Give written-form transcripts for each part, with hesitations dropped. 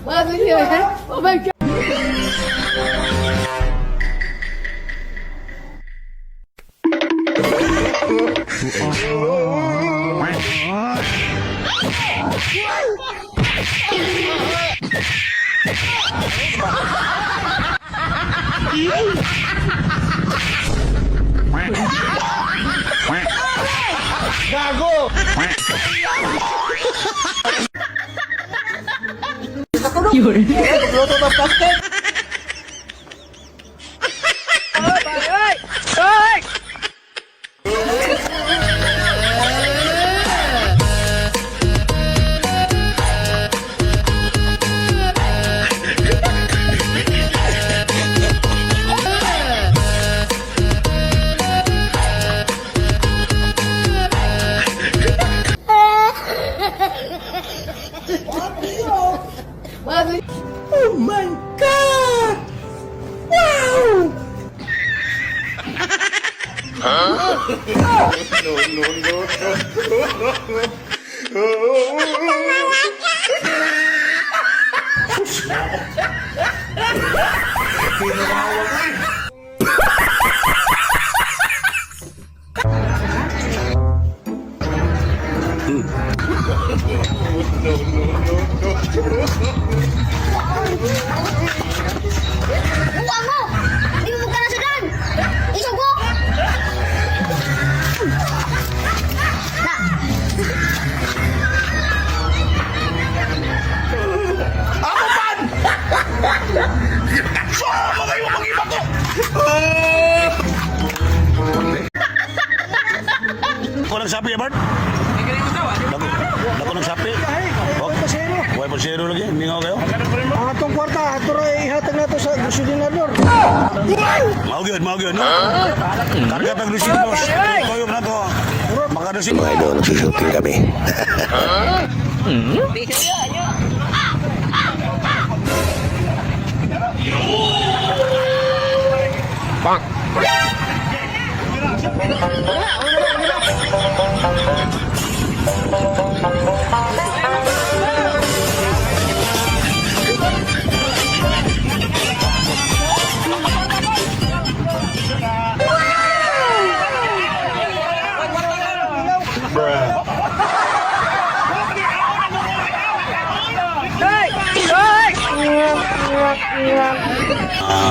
Oh my God. Gago! Yun. Luto ng plastic! Oh my God! Wow! Buka mo! Hindi mo magkanasadan! Isog mo! Na! Ako pan! Sama kayo mag-iba ko! Ako nagsapi, Bart? Ako nagsapi? Huwag pa zero lagi, hindi nga kayo? Ang atong kwarta, ato rin ihatag na ito sa gasolinador. Mau gyud, no? Karga tag residos. Koyo na to. Makadasin. Mga idol, nagsushooting kami. Bang!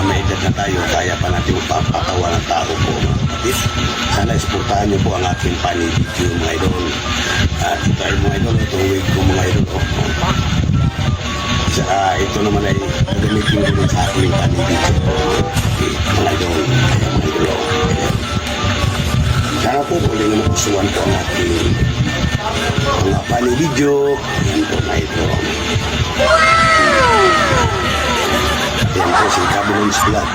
May edad na tayo, kaya pa natin magpapatawa ng tao po, mga kapatid. Sana isportahan niyo po ang aking funny video, mga idol. At tayo, mga idol, itong wig ko, mga idol. Ito naman ay gagamitin ko rin sa aking funny video, mga idol. Mga idol. Sana po, kung hindi magustuhan po ang aking mga funny video. Yan po, mga idol. Yan po si Kabulons Vlog.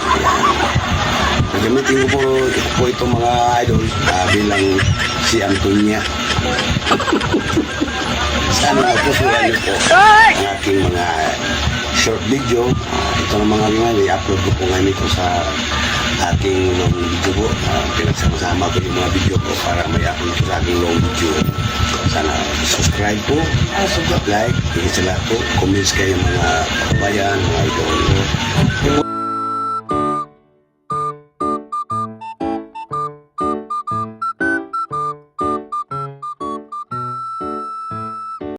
Gagamitin ko po itong mga idol bilang si Antonia. Sana mapusuhan niyo po ang aking mga short video. Ito ng mga ngayon, i-upload ko po ngayon ito sa aking long video po. Pinagsama-sama ko yung mga video ko para may upload ko sa aking long video. Sana subscribe po, like, higit sa lahat po, comments kayo mga kabayan, mga idol.